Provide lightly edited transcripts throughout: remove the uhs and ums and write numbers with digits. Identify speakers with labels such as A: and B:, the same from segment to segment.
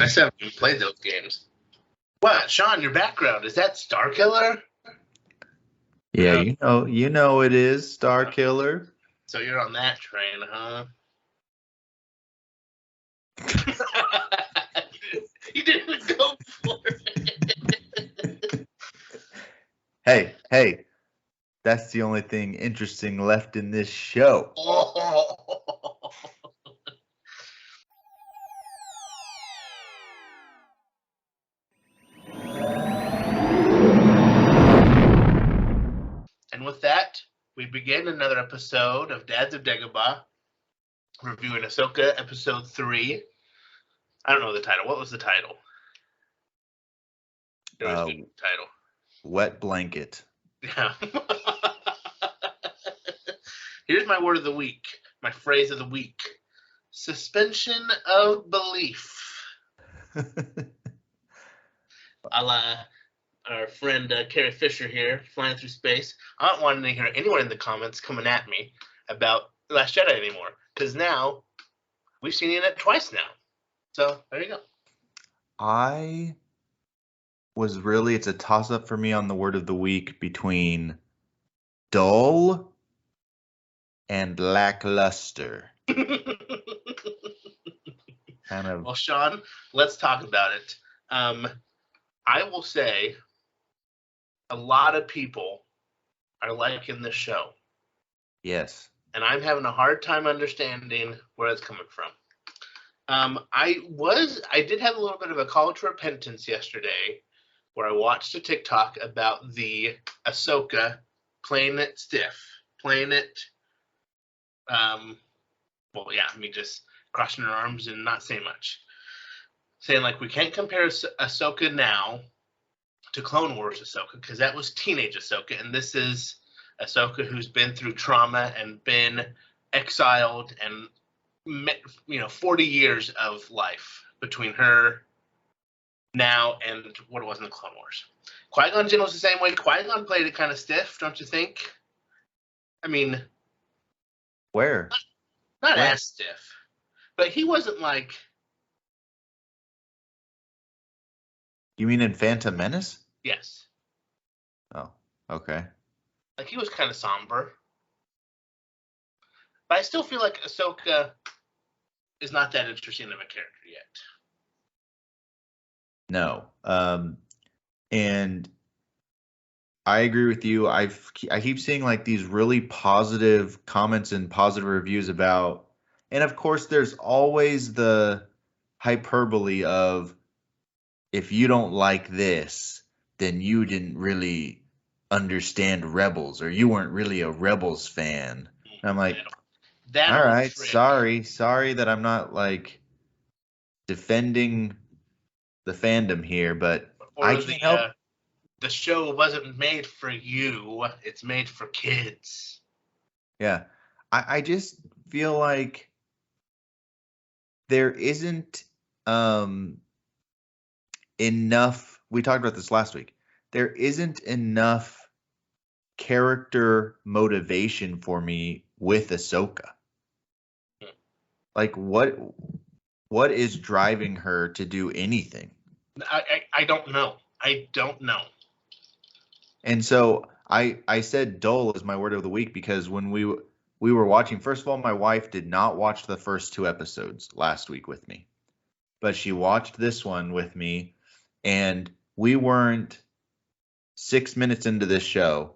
A: I still haven't even played those games. What, Sean? Your background is that Starkiller?
B: Yeah, you know it is Starkiller.
A: So you're on that train, huh? You didn't even go for it.
B: Hey, that's the only thing interesting left in this show.
A: Oh. And with that, we begin another episode of Dads of Dagobah, reviewing Ahsoka episode 3. I don't know the title. What was the title? There was a good title.
B: Wet Blanket.
A: Yeah. Here's my word of the week, my phrase of the week. Suspension of belief. A la our friend Carrie Fisher here, flying through space. I don't want to hear anyone in the comments coming at me about Last Jedi anymore, because now we've seen it twice now. So there you go.
B: It's a toss-up for me on the word of the week between dull and lackluster.
A: Well, Sean, let's talk about it. I will say a lot of people are liking this show.
B: Yes.
A: And I'm having a hard time understanding where it's coming from. I did have a little bit of a call to repentance yesterday where I watched a TikTok about the Ahsoka playing it stiff, just crossing her arms and not saying much. Saying, like, we can't compare Ahsoka now to Clone Wars Ahsoka because that was teenage Ahsoka, and this is Ahsoka who's been through trauma and been exiled and 40 years of life between her now and what it was in the Clone Wars. Qui-Gon Jinn was the same way. Qui-Gon played it kind of stiff, don't you think? I mean,
B: where?
A: Not as stiff, but he wasn't like.
B: You mean in Phantom Menace?
A: Yes.
B: Oh, okay.
A: Like, he was kind of somber. But I still feel like Ahsoka is not that interesting of a character yet.
B: No. And I agree with you. I keep seeing like these really positive comments and positive reviews about, and of course there's always the hyperbole of, if you don't like this, then you didn't really understand Rebels, or you weren't really a Rebels fan. And I'm like, all right, sorry that I'm not like defending the fandom here, but I can't help.
A: The show wasn't made for you. It's made for kids.
B: Yeah. I just feel like there isn't enough. We talked about this last week. There isn't enough character motivation for me with Ahsoka. Like, what is driving her to do anything?
A: I don't know. I don't know.
B: And so I said dull is my word of the week because when we were watching, first of all, my wife did not watch the first 2 episodes last week with me, but she watched this one with me, and we weren't 6 minutes into this show,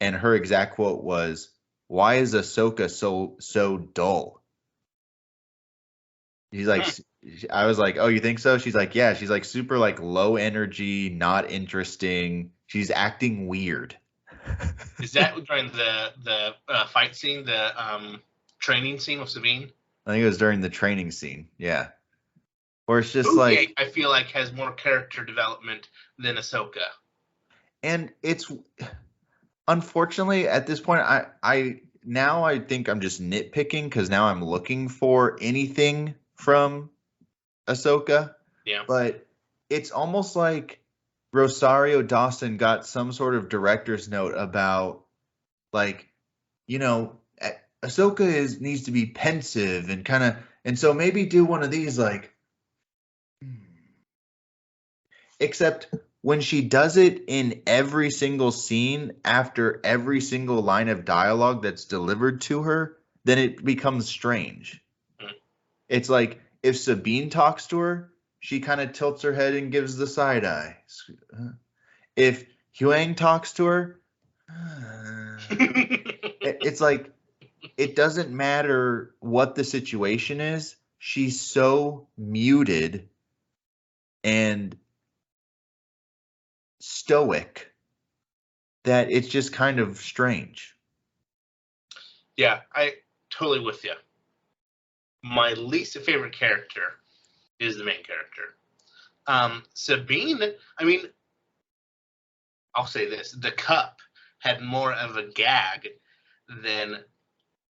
B: and her exact quote was, "Why is Ahsoka so dull?" She's like, I was like, "Oh, you think so?" She's like, "Yeah." She's like super like low energy, not interesting. She's acting weird.
A: Is that during the fight scene, the training scene with Sabine?
B: I think it was during the training scene. Yeah. Or it's just
A: like, I feel like has more character development than Ahsoka.
B: And it's, unfortunately at this point, I think I'm just nitpicking because now I'm looking for anything from Ahsoka.
A: Yeah.
B: But it's almost like Rosario Dawson got some sort of director's note about, like, Ahsoka needs to be pensive and kind of, and so maybe do one of these, like, Except when she does it in every single scene after every single line of dialogue that's delivered to her, then it becomes strange.
A: Mm.
B: It's like if Sabine talks to her, she kind of tilts her head and gives the side eye. If Huang talks to her, it's like it doesn't matter what the situation is. She's so muted and stoic that it's just kind of strange.
A: Yeah, I totally with you. My least favorite character is the main character. Sabine, I mean, I'll say this. The cup had more of a gag than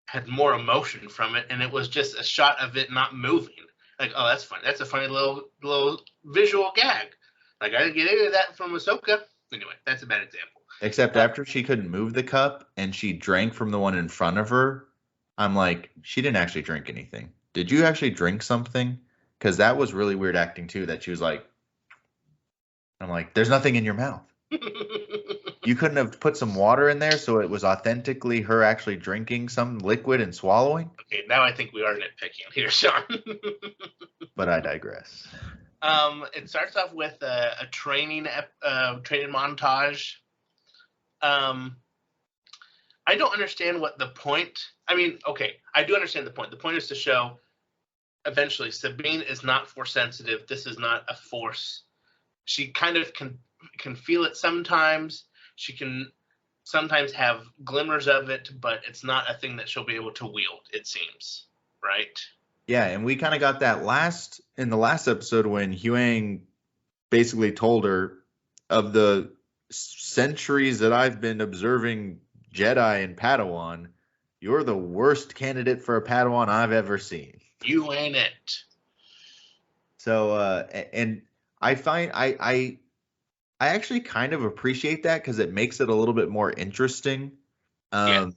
A: had more emotion from it, and it was just a shot of it not moving. Like, oh, that's funny. That's a funny little visual gag. Like, I didn't get any of that from Ahsoka. Anyway, that's a bad example.
B: Except after she couldn't move the cup and she drank from the one in front of her, I'm like, she didn't actually drink anything. Did you actually drink something? Because that was really weird acting too, that she was like, I'm like, there's nothing in your mouth. You couldn't have put some water in there so it was authentically her actually drinking some liquid and swallowing?
A: Okay, now I think we are nitpicking here, Sean.
B: But I digress.
A: It starts off with a training montage. I don't understand what the point. I mean, okay, I do understand the point. The point is to show eventually Sabine is not force sensitive. This is not a force. She kind of can feel it sometimes. She can sometimes have glimmers of it, but it's not a thing that she'll be able to wield, it seems. Right?
B: Yeah, and we kind of got that in the last episode when Huang basically told her, of the centuries that I've been observing Jedi and Padawan, you're the worst candidate for a Padawan I've ever seen.
A: You ain't it.
B: So, and I find I actually kind of appreciate that because it makes it a little bit more interesting.
A: Yeah.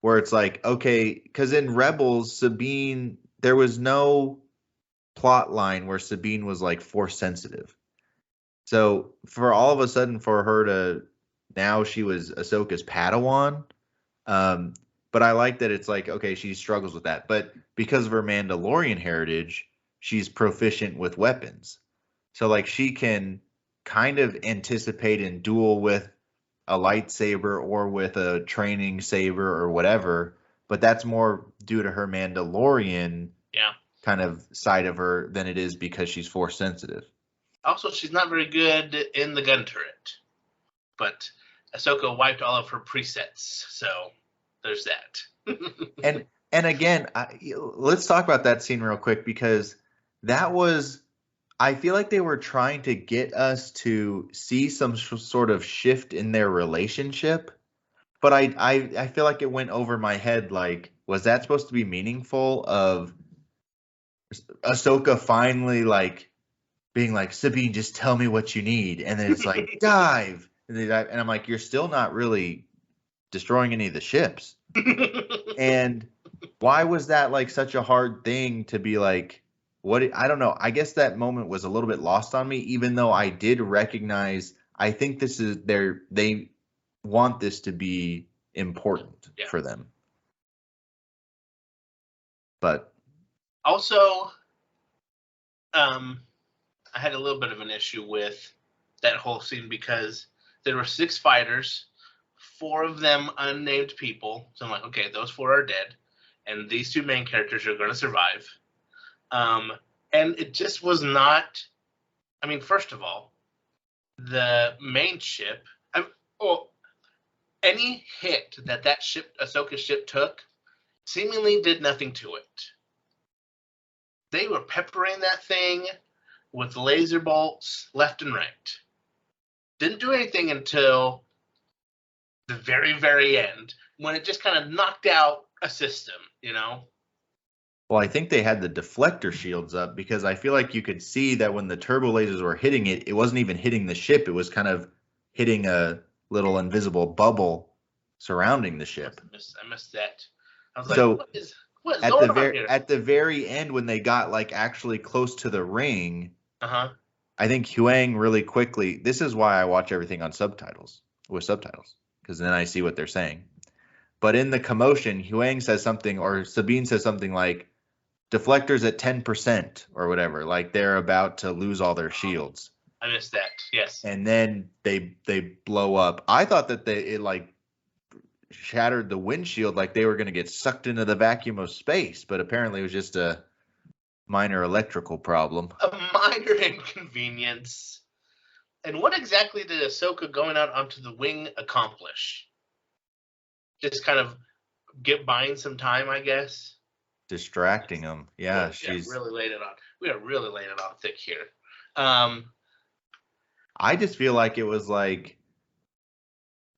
B: Where it's like, okay, because in Rebels, Sabine, there was no plot line where Sabine was like force sensitive. So for all of a sudden for her to now she was Ahsoka's Padawan. But I like that it's like, okay, she struggles with that. But because of her Mandalorian heritage, she's proficient with weapons. So like she can kind of anticipate and duel with a lightsaber or with a training saber or whatever. But that's more due to her Mandalorian kind of side of her than it is because she's force sensitive.
A: Also, she's not very good in the gun turret. But Ahsoka wiped all of her presets, so there's that.
B: and again, let's talk about that scene real quick because that was, I feel like they were trying to get us to see some sort of shift in their relationship, but I feel like it went over my head. Like, was that supposed to be meaningful? Of Ahsoka finally like being like, Sabine, just tell me what you need, and then it's like dive, and I'm like, you're still not really destroying any of the ships. And why was that like such a hard thing to be like, what? I don't know. I guess that moment was a little bit lost on me, even though I did recognize, I think this is they want this to be important for them. But
A: also, I had a little bit of an issue with that whole scene because there were 6 fighters, 4 of them unnamed people. So I'm like, okay, those 4 are dead, and these 2 main characters are going to survive. And it just was not. I mean, first of all, the main ship. Any hit that ship, Ahsoka's ship, took, seemingly did nothing to it. They were peppering that thing with laser bolts left and right. Didn't do anything until the very, very end when it just kind of knocked out a system, you know?
B: Well, I think they had the deflector shields up because I feel like you could see that when the turbo lasers were hitting it, it wasn't even hitting the ship. It was kind of hitting a little invisible bubble surrounding the ship.
A: I missed that. I was like, what is
B: at the very end when they got like actually close to the ring, I think Huang really quickly. This is why I watch everything on subtitles with subtitles, because then I see what they're saying. But in the commotion, Huang says something, or Sabine says something like, deflectors at 10% or whatever, like they're about to lose all their shields.
A: I missed that. Yes.
B: And then they blow up. I thought that it like shattered the windshield, like they were going to get sucked into the vacuum of space, but apparently it was just a minor electrical problem.
A: A minor inconvenience. And what exactly did Ahsoka going out onto the wing accomplish? Just kind of buying some time, I guess.
B: Distracting them. Yeah, she's
A: really laid it on. We are really laying it on thick here.
B: I just feel like it was like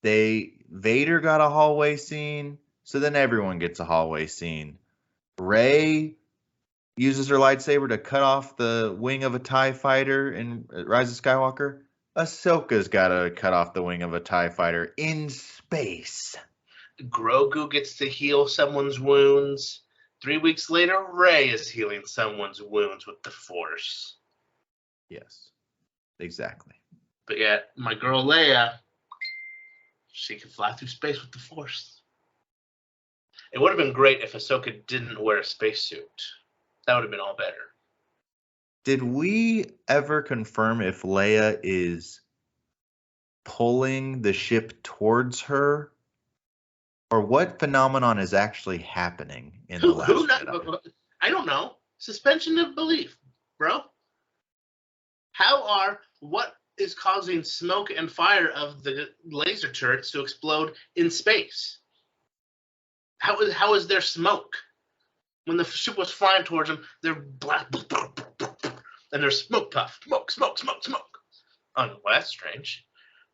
B: Vader got a hallway scene, so then everyone gets a hallway scene. Rey uses her lightsaber to cut off the wing of a TIE fighter in Rise of Skywalker. Ahsoka's got to cut off the wing of a TIE fighter in space.
A: Grogu gets to heal someone's wounds. 3 weeks later, Rey is healing someone's wounds with the Force.
B: Yes, exactly.
A: But yet, my girl Leia, she can fly through space with the Force. It would have been great if Ahsoka didn't wear a spacesuit. That would have been all better.
B: Did we ever confirm if Leia is pulling the ship towards her? Or what phenomenon is actually happening in the last Jedi?
A: I don't know. Suspension of belief, bro. What is causing smoke and fire of the laser turrets to explode in space? How is there smoke? When the ship was flying towards them, they're black, and there's smoke puff. Smoke. Oh, well, that's strange.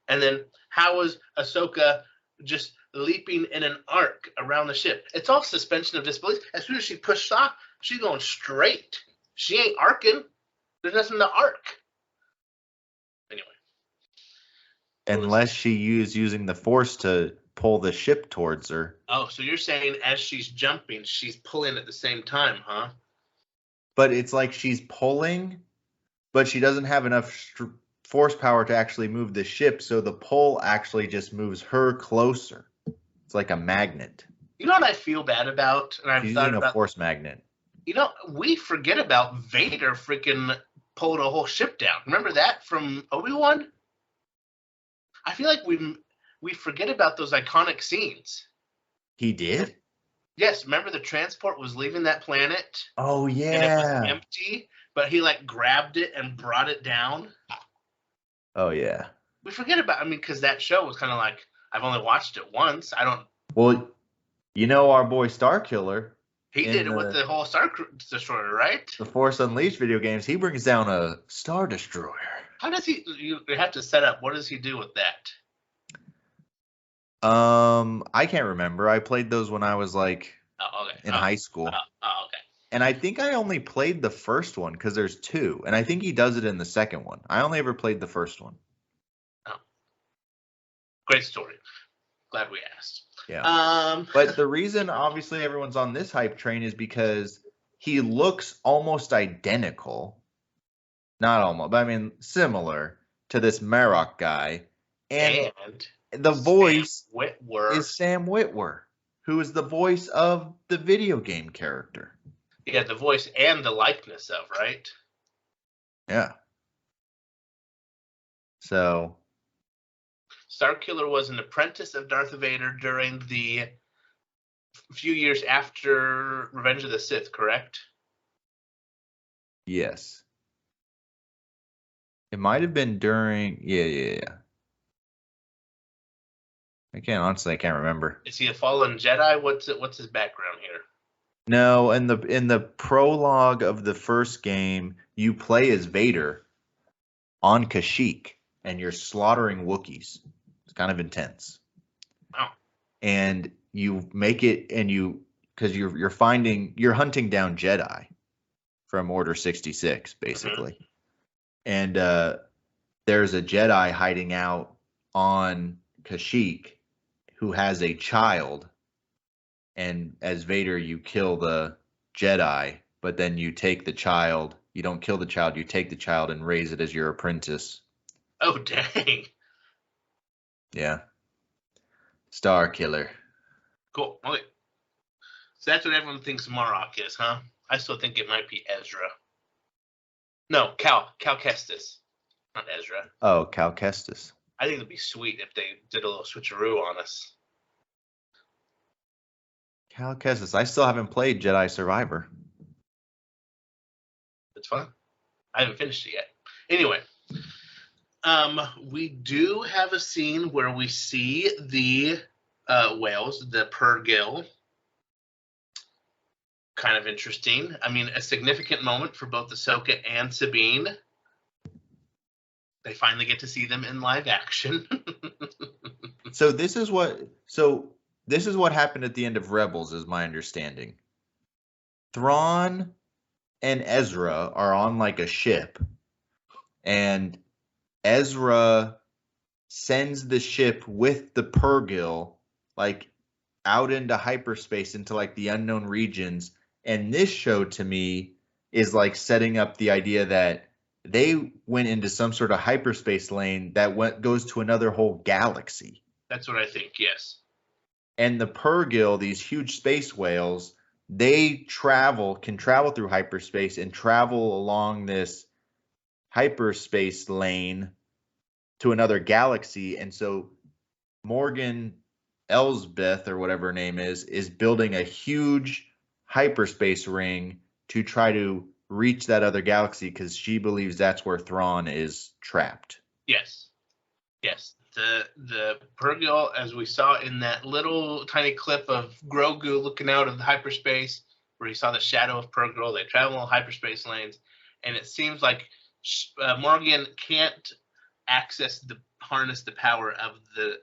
A: And then how is Ahsoka just leaping in an arc around the ship? It's all suspension of disbelief. As soon as she pushed off, she's going straight. She ain't arcing. There's nothing to arc. Anyway.
B: Unless she is using the Force to pull the ship towards her.
A: Oh, so you're saying as she's jumping, she's pulling at the same time, huh?
B: But it's like she's pulling, but she doesn't have enough force power to actually move the ship, so the pull actually just moves her closer. It's like a magnet.
A: You know what I feel bad about? And I've thought about
B: a force magnet.
A: You know, we forget about Vader freaking pulled a whole ship down. Remember that from Obi-Wan? I feel like we forget about those iconic scenes.
B: He did?
A: Yes, remember the transport was leaving that planet?
B: Oh, yeah.
A: And it was empty, but he like grabbed it and brought it down.
B: Oh, yeah.
A: We forget about, because that show was kind of like, I've only watched it once.
B: Well, you know our boy Starkiller.
A: He did it with the whole Star Destroyer, right?
B: The Force Unleashed video games, he brings down a Star Destroyer.
A: How does you have to set up, what does he do with that?
B: I can't remember. I played those when I was like in high school.
A: Okay.
B: And I think I only played the first one because there's two. And I think he does it in the second one. I only ever played the first one.
A: Oh. Great story. Glad we asked.
B: Yeah. But the reason obviously everyone's on this hype train is because he looks almost identical. Not almost, but similar to this Marok guy. And the voice is Sam Witwer, who is the voice of the video game character.
A: Yeah, the voice and the likeness of, right?
B: Yeah. So
A: Starkiller was an apprentice of Darth Vader during the few years after Revenge of the Sith, correct?
B: Yes. It might have been during yeah. I can't remember.
A: Is he a fallen Jedi? What's his background here?
B: No, in the prologue of the first game, you play as Vader on Kashyyyk, and you're slaughtering Wookiees. It's kind of intense.
A: Wow.
B: And you make it, because you're hunting down Jedi from Order 66, basically. Mm-hmm. And there's a Jedi hiding out on Kashyyyk who has a child. And as Vader, you kill the Jedi, but then you take the child You don't kill the child, you take the child and raise it as your apprentice.
A: Oh, dang.
B: Yeah. Star Killer.
A: Cool. Okay. So that's what everyone thinks Marok is, huh? I still think it might be Ezra. No, Cal Kestis, not Ezra.
B: Oh, Cal Kestis.
A: I think it'd be sweet if they did a little switcheroo on us.
B: Cal Kestis. I still haven't played Jedi Survivor.
A: It's fun. I haven't finished it yet. Anyway, we do have a scene where we see the whales, the Purrgil. Kind of interesting. I mean, a significant moment for both Ahsoka and Sabine. They finally get to see them in live action.
B: So this is what happened at the end of Rebels, is my understanding. Thrawn and Ezra are on like a ship, and Ezra sends the ship with the Purrgil like out into hyperspace, into like the unknown regions. And this show to me is like setting up the idea that they went into some sort of hyperspace lane that goes to another whole galaxy.
A: That's what I think, yes.
B: And the Purrgil, these huge space whales, they can travel through hyperspace and travel along this hyperspace lane to another galaxy. And so Morgan Elsbeth, or whatever her name is building a huge hyperspace ring to try to reach that other galaxy, because she believes that's where Thrawn is trapped.
A: Yes. The Purrgil, as we saw in that little tiny clip of Grogu looking out of the hyperspace, where he saw the shadow of Purrgil, they travel in hyperspace lanes, and it seems like Morgan can't harness the power of the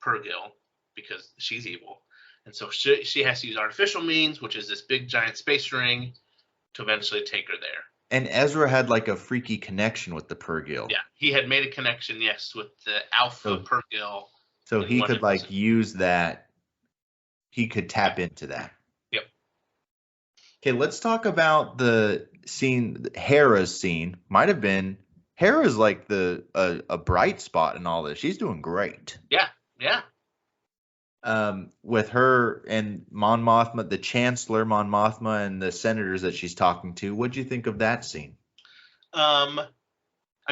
A: Purrgil because she's evil. And so she has to use artificial means, which is this big giant space ring, to eventually take her there.
B: And Ezra had like a freaky connection with the Purrgil.
A: Yeah, he had made a connection, yes, with the Alpha Purrgil.
B: So he could like use that. He could tap into that.
A: Yep.
B: Okay, let's talk about the scene, Hera's scene. Might have been Hera's like a bright spot in all this. She's doing great.
A: Yeah.
B: With her and Mon Mothma, the Chancellor Mon Mothma, and the senators that she's talking to. What'd you think of that scene?
A: I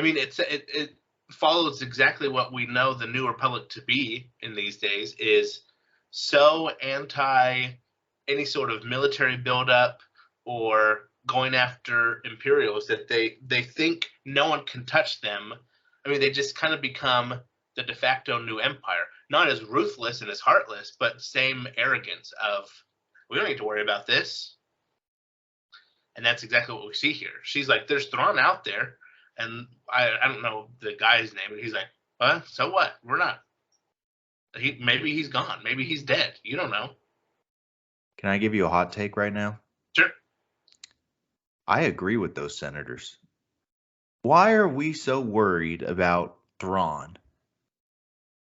A: mean, it follows exactly what we know the New Republic to be in these days, is so anti any sort of military buildup or going after Imperials that they think no one can touch them. I mean, they just kind of become the de facto new empire. Not as ruthless and as heartless, but same arrogance of, we don't need to worry about this. And that's exactly what we see here. She's like, there's Thrawn out there, and I don't know the guy's name, and he's like, so what? We're not. Maybe he's gone. Maybe he's dead. You don't know.
B: Can I give you a hot take right now?
A: Sure.
B: I agree with those senators. Why are we so worried about Thrawn?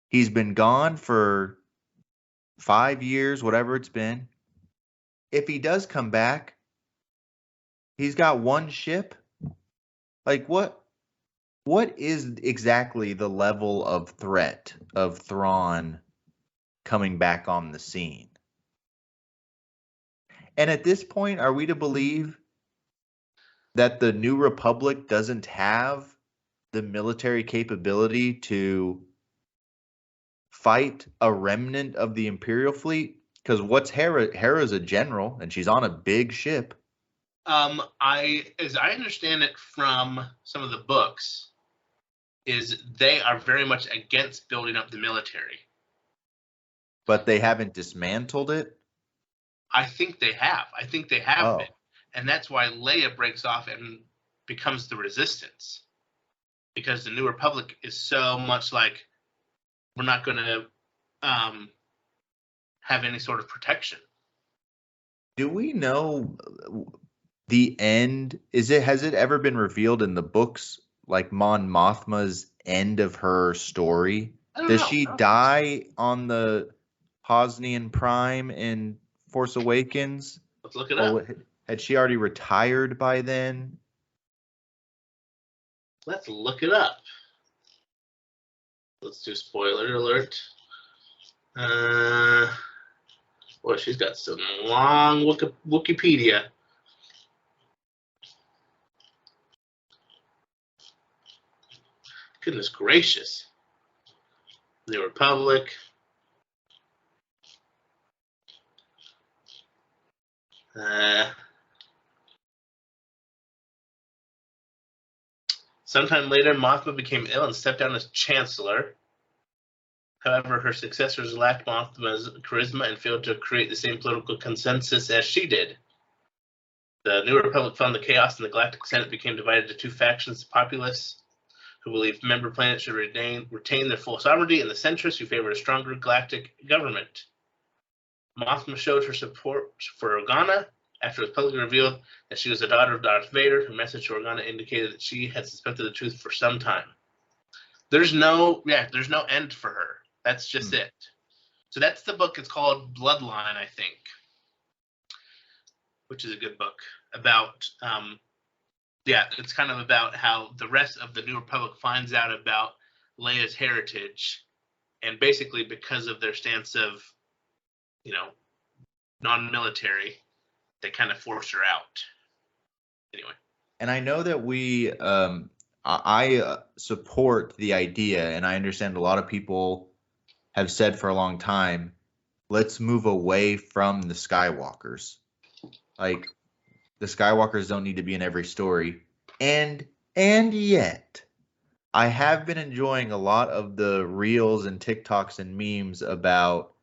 B: He's been gone for 5 years, whatever it's been. If he does come back, he's got one ship. Like what is exactly the level of threat of Thrawn coming back on the scene? And at this point, are we to believe that the New Republic doesn't have the military capability to fight a remnant of the Imperial fleet? Because what's Hera? Hera's a general, and she's on a big ship.
A: As I understand it from some of the books, is they are very much against building up the military.
B: But they haven't dismantled it?
A: I think they have. Been. And that's why Leia breaks off and becomes the Resistance. Because the New Republic is so much like, we're not going to have any sort of protection.
B: Do we know the end? Has it ever been revealed in the books, like Mon Mothma's end of her story? Does she die on the Hosnian Prime in Force Awakens?
A: Let's look it up.
B: Had she already retired by then?
A: Let's look it up. Let's do spoiler alert. Boy, she's got some long Wikipedia. Goodness gracious. The Republic. Sometime later, Mothma became ill and stepped down as Chancellor. However, her successors lacked Mothma's charisma and failed to create the same political consensus as she did. The New Republic found the chaos, and the Galactic Senate became divided into two factions: the populace, who believed member planets should retain their full sovereignty, and the centrists, who favored a stronger galactic government. Mothma showed her support for Organa after it was publicly revealed that she was the daughter of Darth Vader. Her message to Organa indicated that she had suspected the truth for some time. There's no end for her. That's just it. So that's the book. It's called Bloodline, I think, which is a good book about, it's kind of about how the rest of the New Republic finds out about Leia's heritage, and basically because of their stance of, non-military, they kind of force her out. Anyway.
B: And I know that I support the idea, and I understand a lot of people have said for a long time, let's move away from the Skywalkers. Like, the Skywalkers don't need to be in every story. And yet, I have been enjoying a lot of the reels and TikToks and memes about,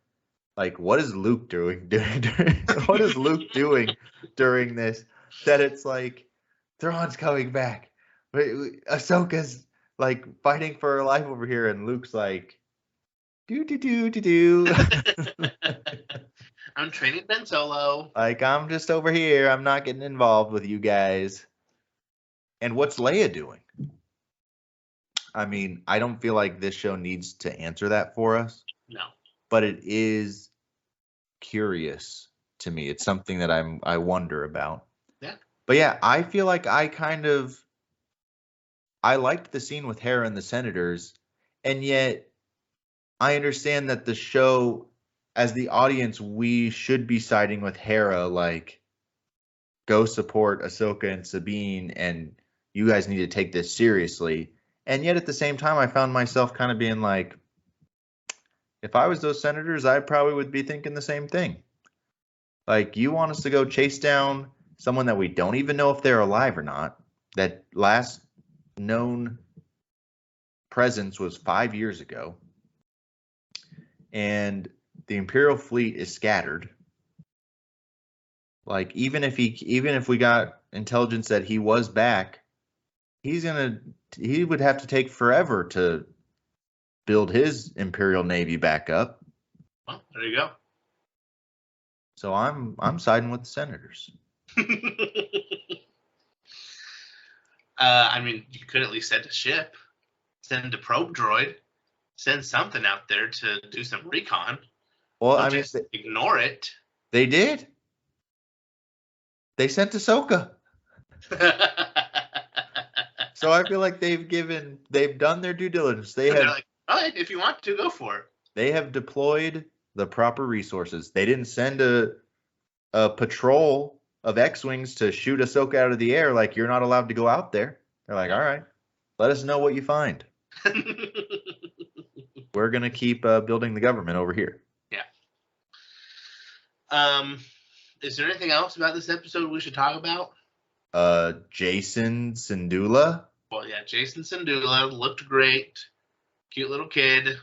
B: like, what is Luke doing? What is Luke doing during this? That it's like, Thrawn's coming back. Ahsoka's, like, fighting for her life over here, and Luke's like, do.
A: I'm training Ben Solo.
B: Like, I'm just over here. I'm not getting involved with you guys. And what's Leia doing? I mean, I don't feel like this show needs to answer that for us.
A: No.
B: But it is curious to me. It's something that I wonder about.
A: Yeah.
B: But yeah, I feel like I liked the scene with Hera and the senators, and yet I understand that the show, as the audience, we should be siding with Hera, like, go support Ahsoka and Sabine, and you guys need to take this seriously. And yet at the same time, I found myself kind of being like, if I was those senators, I probably would be thinking the same thing. Like, you want us to go chase down someone that we don't even know if they're alive or not, that last known presence was 5 years ago, and the Imperial fleet is scattered. Like, even if we got intelligence that he was back, he would have to take forever to build his Imperial Navy back up.
A: Well, there you go.
B: So I'm siding with the senators.
A: I mean, you could at least send a ship, send a probe droid, send something out there to do some recon.
B: Well,
A: Don't just ignore it.
B: They did. They sent Ahsoka. So I feel like they've done their due diligence.
A: They're like, all right, if you want to, go for it.
B: They have deployed the proper resources. They didn't send a patrol of X-Wings to shoot Ahsoka out of the air like, you're not allowed to go out there. They're like, all right, let us know what you find. We're going to keep building the government over here.
A: Yeah. Is there anything else about this episode we should talk about?
B: Jason Syndulla.
A: Well, yeah, Jason Syndulla looked great. Cute little kid.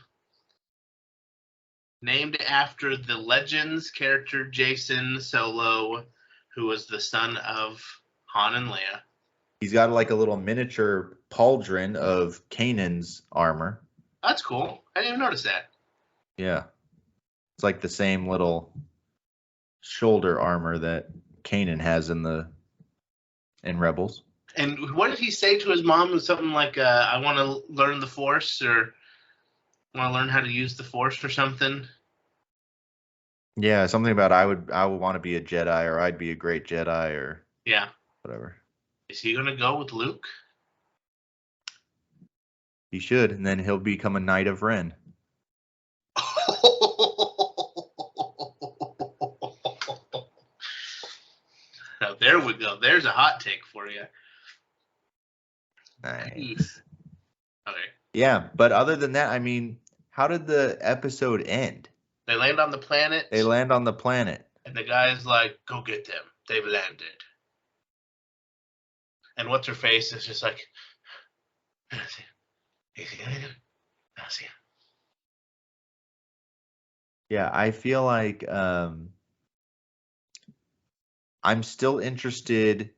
A: Named after the Legends character Jason Solo, who was the son of Han and Leia.
B: He's got like a little miniature pauldron of Kanan's armor.
A: That's cool. I didn't even notice that.
B: Yeah. It's like the same little shoulder armor that Kanan has in Rebels.
A: And what did he say to his mom? Something like, I want to learn the Force, or want to learn how to use the Force or something?
B: Yeah, something about I would want to be a Jedi, or I'd be a great Jedi, or
A: yeah,
B: whatever.
A: Is he going to go with Luke?
B: He should, and then he'll become a Knight of Ren.
A: Now there we go. There's a hot take for you.
B: Nice.
A: Okay.
B: Yeah, but other than that, I mean, how did the episode end?
A: They land on the planet.
B: They land on the planet.
A: And the guy's like, go get them. They've landed. And what's her face is just like,
B: yeah, I feel like I'm still interested.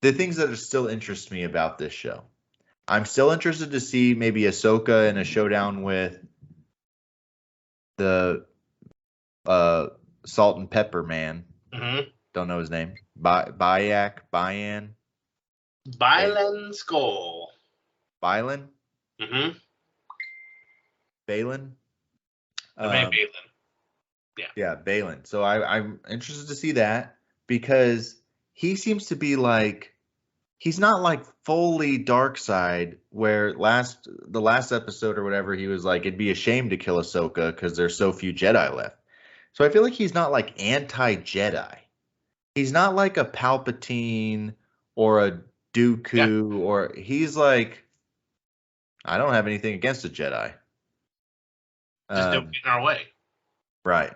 B: The things that are still interest me about this show. I'm still interested to see maybe Ahsoka in a showdown with the Salt and Pepper man.
A: Mm-hmm.
B: Don't know his name. Bayan.
A: Bylan Skull.
B: Bylan?
A: Mm-hmm.
B: Balin?
A: Balin. Yeah.
B: Yeah, Balin. So I'm interested to see that because he seems to be like, he's not like fully dark side where the last episode or whatever, he was like, it'd be a shame to kill Ahsoka because there's so few Jedi left. So I feel like he's not like anti-Jedi. He's not like a Palpatine or a Dooku or he's like, I don't have anything against a Jedi.
A: Just don't get in our way.
B: Right.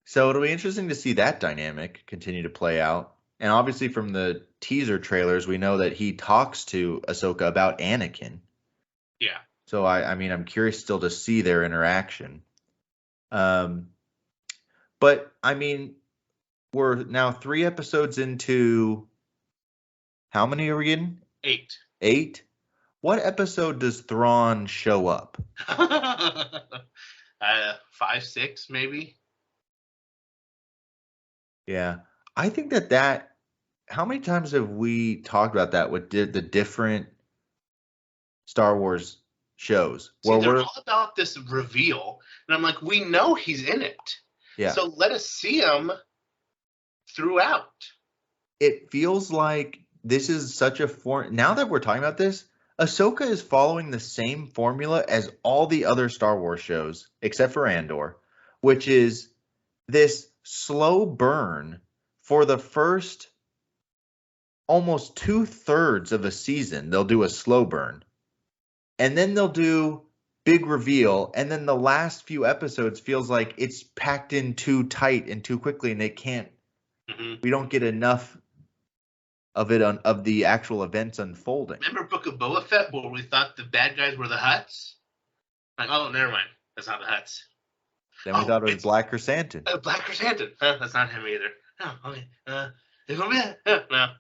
B: So it'll be interesting to see that dynamic continue to play out. And obviously from the teaser trailers, we know that he talks to Ahsoka about Anakin.
A: Yeah.
B: So I mean, I'm curious still to see their interaction. But I mean, we're now 3 episodes into, how many are we getting?
A: 8.
B: 8? What episode does Thrawn show up?
A: 5, 6, maybe.
B: Yeah. I think that how many times have we talked about that with the different Star Wars shows?
A: See, they're all about this reveal. And I'm like, we know he's in it.
B: Yeah.
A: So let us see him throughout.
B: It feels like this is such a now that we're talking about this, Ahsoka is following the same formula as all the other Star Wars shows, except for Andor, which is this slow burn for the first almost 2/3 of a season. They'll do a slow burn. And then they'll do big reveal. And then the last few episodes feels like it's packed in too tight and too quickly, and they can't, we don't get enough of it of the actual events unfolding.
A: Remember Book of Boba Fett where we thought the bad guys were the Hutts? Like, oh, never mind. That's not the Hutts.
B: Then we thought it was Black Chrysanthemum.
A: Black Chrysanthemum. That's not him either. Oh, okay. It's gonna be no.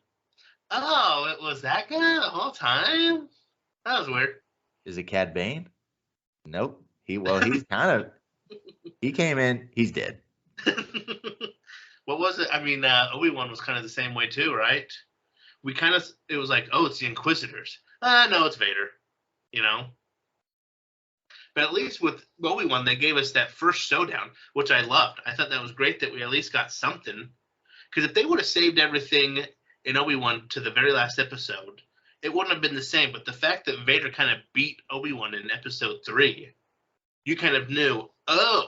A: Oh, it was that guy the whole time? That was weird.
B: Is it Cad Bane? Nope. He's kind of, he came in, he's dead.
A: What was it? I mean, Obi-Wan was kind of the same way too, right? It was like, oh, it's the Inquisitors. No, it's Vader, you know? But at least with Obi-Wan, they gave us that first showdown, which I loved. I thought that was great that we at least got something. Because if they would have saved everything in Obi-Wan to the very last episode, it wouldn't have been the same. But the fact that Vader kind of beat Obi-Wan in episode 3, you kind of knew, oh,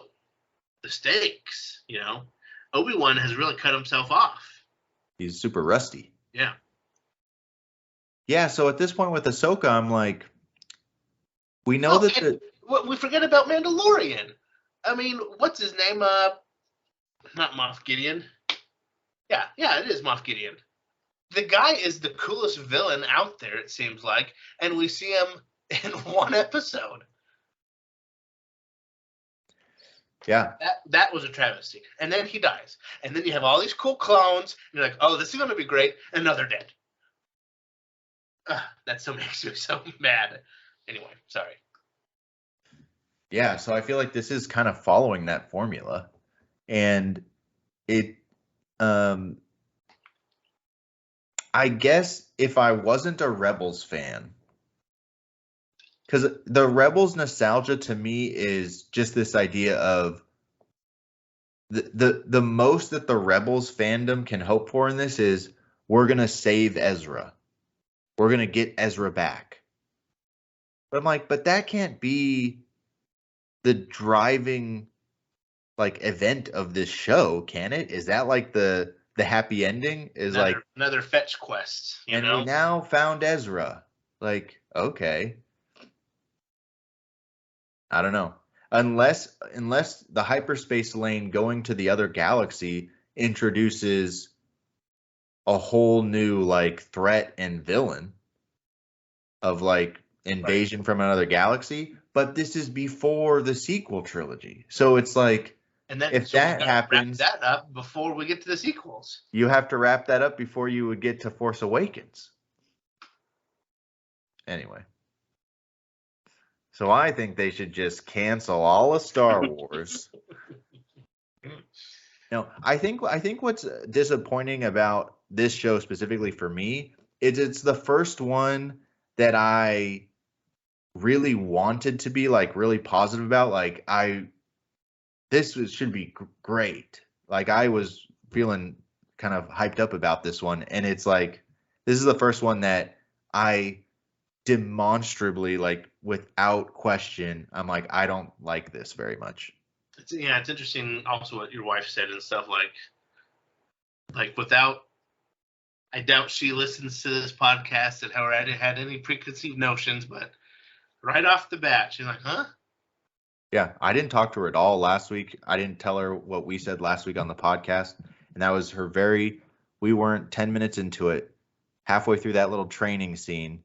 A: the stakes, you know? Obi-Wan has really cut himself off.
B: He's super rusty.
A: Yeah.
B: Yeah, so at this point with Ahsoka, I'm like, we know that
A: we forget about Mandalorian. I mean, what's his name? Not Moff Gideon. Yeah, it is Moff Gideon. The guy is the coolest villain out there, it seems like, and we see him in 1 episode.
B: Yeah.
A: That was a travesty. And then he dies. And then you have all these cool clones, and you're like, oh, this is going to be great, and now they're dead. That so makes me so mad. Anyway, sorry.
B: Yeah, so I feel like this is kind of following that formula. And it, I guess if I wasn't a Rebels fan, because the Rebels nostalgia to me is just this idea of the most that the Rebels fandom can hope for in this is we're going to save Ezra. We're going to get Ezra back. But I'm like, but that can't be the driving like event of this show, can it? Is that like the happy ending? Is like
A: Another fetch quest, you
B: and
A: know?
B: we now found Ezra. Like, okay. I don't know. Unless the hyperspace lane going to the other galaxy introduces a whole new like threat and villain of like invasion from another galaxy, but this is before the sequel trilogy. So it's like
A: And then
B: if
A: so we
B: that
A: gotta wrap
B: happens,
A: that up before we get to the sequels.
B: you have to wrap that up before you would get to Force Awakens. Anyway. So I think they should just cancel all of Star Wars. No, I think what's disappointing about this show specifically for me is it's the first one that I really wanted to be like really positive about. Like should be great. Like I was feeling kind of hyped up about this one, and it's like this is the first one that I demonstrably, like without question, I'm like I don't like this very much.
A: It's interesting also what your wife said and stuff like without. I doubt she listens to this podcast and already had any preconceived notions, but right off the bat, she's like, "Huh?"
B: Yeah, I didn't talk to her at all last week. I didn't tell her what we said last week on the podcast, and that was her we weren't 10 minutes into it, halfway through that little training scene,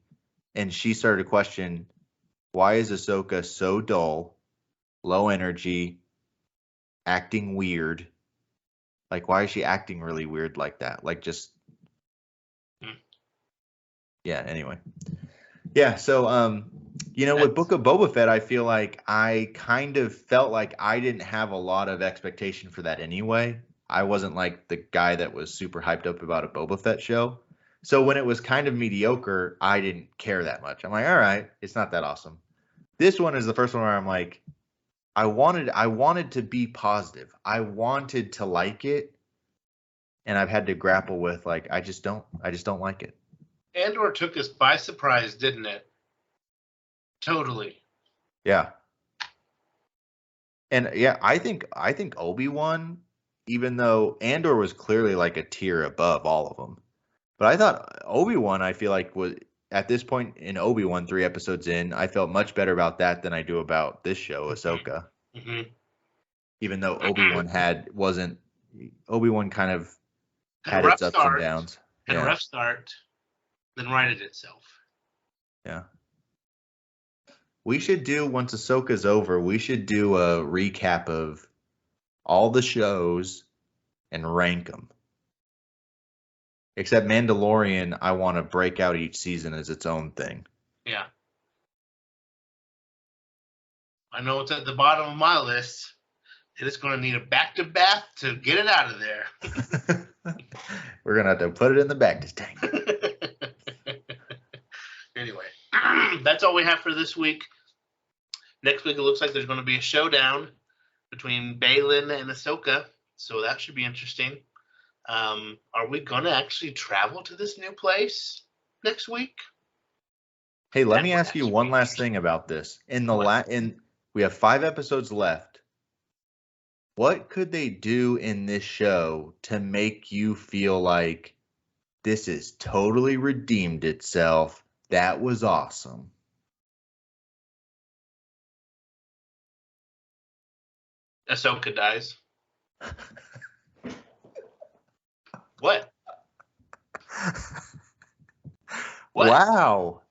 B: and she started to question, why is Ahsoka so dull, low energy, acting weird? Like, why is she acting really weird like that? Like, just, yeah, anyway. Yeah, so, with Book of Boba Fett, I feel like I kind of felt like I didn't have a lot of expectation for that anyway. I wasn't like the guy that was super hyped up about a Boba Fett show. So when it was kind of mediocre, I didn't care that much. I'm like, all right, it's not that awesome. This one is the first one where I'm like, I wanted to be positive. I wanted to like it, and I've had to grapple with like I just don't like it.
A: Andor took us by surprise, didn't it? Totally.
B: Yeah. And yeah, I think Obi-Wan, even though Andor was clearly like a tier above all of them, but I thought Obi-Wan, I feel like was at this point in Obi-Wan 3 episodes in, I felt much better about that than I do about this show, Ahsoka.
A: Mm-hmm.
B: Even though Obi-Wan kind of had
A: rough
B: its ups
A: start,
B: and downs.
A: Had a rough start, then righted itself.
B: Yeah. We should do, once Ahsoka's over, we should do a recap of all the shows and rank them. Except Mandalorian, I want to break out each season as its own thing.
A: Yeah. I know it's at the bottom of my list. It is going to need a back-to-bath to get it out of there.
B: We're going to have to put it in the Bactus tank.
A: Anyway, that's all we have for this week. Next week, it looks like there's going to be a showdown between Baylan and Ahsoka, so that should be interesting. Are we going to actually travel to this new place next week?
B: Hey, let me ask you one last thing about this. We have 5 episodes left. What could they do in this show to make you feel like this has totally redeemed itself? That was awesome.
A: Ahsoka dies. What?
B: Wow.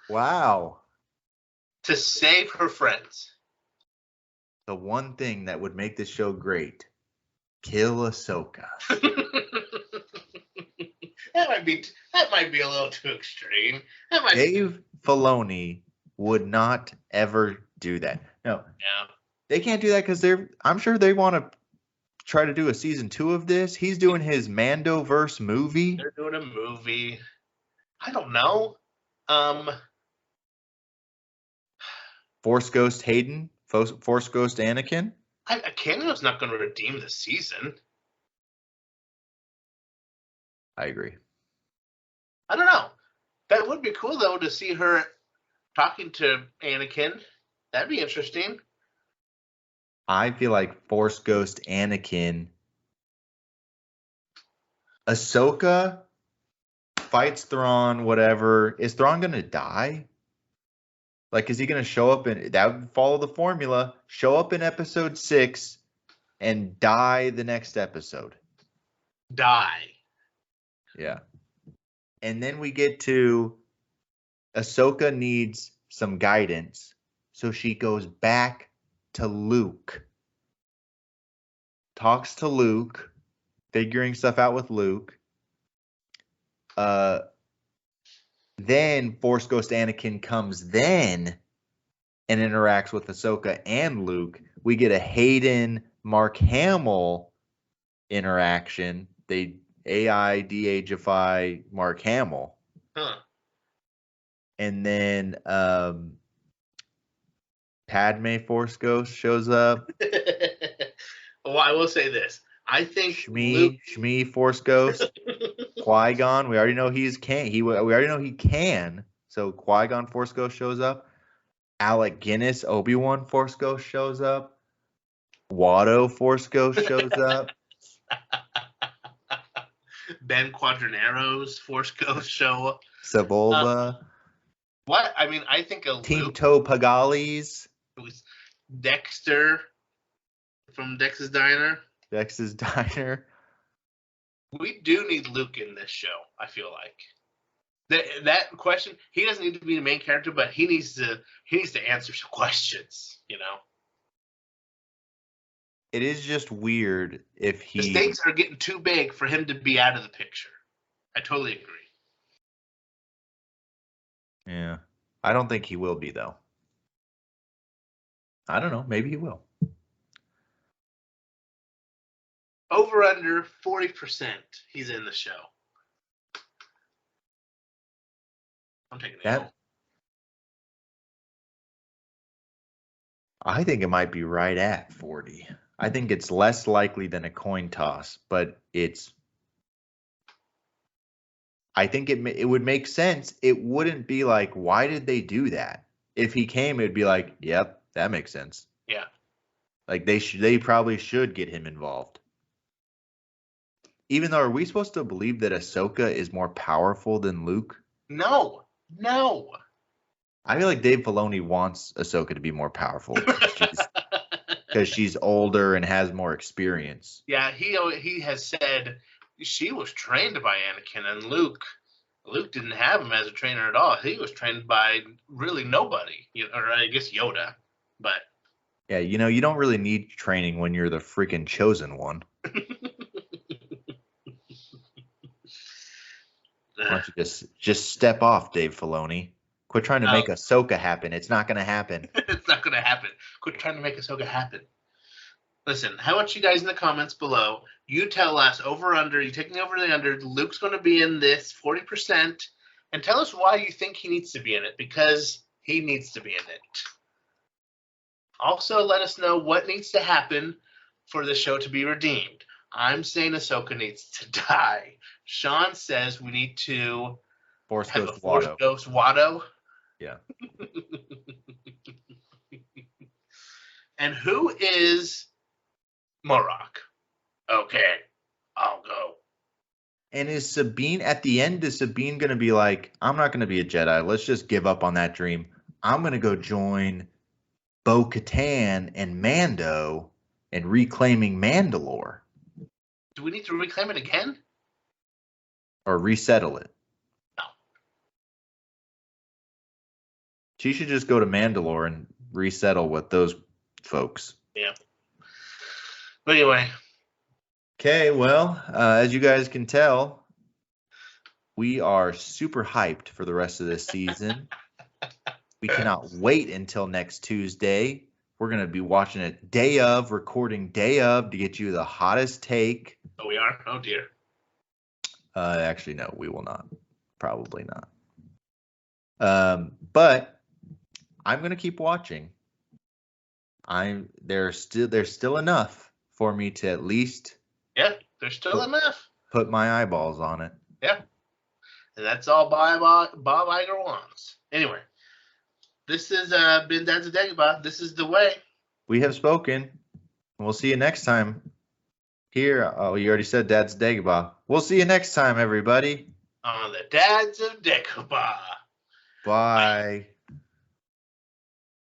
B: Wow.
A: To save her friends.
B: The one thing that would make this show great. Kill Ahsoka.
A: That might be a little too extreme.
B: Dave Filoni would not ever do that. No.
A: Yeah.
B: They can't do that because I'm sure they want to try to do a season 2 of this. He's doing his Mandoverse movie.
A: They're doing a movie. I don't know.
B: Force Ghost Hayden, Force Ghost Anakin.
A: Camio's not going to redeem the season.
B: I agree.
A: I don't know. That would be cool though to see her talking to Anakin. That'd be interesting.
B: I feel like Force Ghost Anakin. Ahsoka fights Thrawn, whatever. Is Thrawn going to die? Like, is he going to show up in that would follow the formula? Show up in episode 6 and die the next episode.
A: Die.
B: Yeah. And then we get to Ahsoka needs some guidance. So she goes back to Luke. Talks to Luke, figuring stuff out with Luke. Then Force Ghost Anakin comes then and interacts with Ahsoka and Luke. We get a Hayden Mark Hamill interaction. They AI de-ageify Mark Hamill.
A: Huh.
B: And then Padme Force Ghost shows up.
A: Well, I will say this. I think
B: Shmi Force Ghost. Qui-Gon, we already know we already know he can. So Qui-Gon Force Ghost shows up. Alec Guinness, Obi-Wan Force Ghost shows up. Watto Force Ghost shows up.
A: Ben Quadranero's Force Ghost show up.
B: Sebulba.
A: What? I mean, I think a
B: Team
A: Luke
B: Toe Pagalis.
A: was Dexter from Dex's Diner.
B: Dex's Diner.
A: We do need Luke in this show, I feel like. That question, he doesn't need to be the main character, but he needs to answer some questions, you know.
B: It is just weird if
A: The stakes are getting too big for him to be out of the picture. I totally agree.
B: Yeah. I don't think he will be, though. I don't know. Maybe he will.
A: Over under 40% he's in the show. I'm taking that.
B: I think it might be right at 40. I think it's less likely than a coin toss, but I think it would make sense. It wouldn't be like, why did they do that? If he came, it'd be like, yep, that makes sense.
A: Yeah.
B: Like they probably should get him involved. Even though, are we supposed to believe that Ahsoka is more powerful than Luke?
A: No.
B: I feel like Dave Filoni wants Ahsoka to be more powerful because she's older and has more experience.
A: Yeah, he has said she was trained by Anakin, and Luke didn't have him as a trainer at all. He was trained by really nobody, or I guess Yoda, but
B: yeah, you don't really need training when you're the freaking chosen one. Why don't you just step off, Dave Filoni? Quit trying to make Ahsoka happen. It's not going to happen.
A: It's not going to happen. Quit trying to make Ahsoka happen. Listen, how about you guys in the comments below? You tell us over under. You taking over the under. Luke's going to be in this 40%, and tell us why you think he needs to be in it, because he needs to be in it. Also, let us know what needs to happen for the show to be redeemed. I'm saying Ahsoka needs to die. Sean says we need to
B: Force
A: have
B: Ghost
A: a Force
B: Watto.
A: Ghost Watto.
B: Yeah.
A: And who is Morok? Okay, I'll go.
B: And is Sabine at the end? Is Sabine going to be like, I'm not going to be a Jedi. Let's just give up on that dream. I'm going to go join Bo-Katan and Mando and reclaiming Mandalore.
A: Do we need to reclaim it again?
B: Or resettle it?
A: No.
B: She should just go to Mandalore and resettle with those folks.
A: Yeah. But anyway.
B: Okay, well, as you guys can tell, we are super hyped for the rest of this season. We cannot wait until next Tuesday. We're going to be watching it recording day of to get you the hottest take.
A: Oh, we are? Oh, dear.
B: Actually, no, we will not. Probably not. But I'm going to keep watching. There's still enough for me to at least
A: there's still enough.
B: Put my eyeballs on it.
A: Yeah. And that's all Bob Iger wants. Anyway, this has been Dads of Dagobah. This is the way.
B: We have spoken. We'll see you next time. Here, oh, you already said Dad's Dagobah. We'll see you next time, everybody.
A: On the Dads of Dagobah.
B: Bye.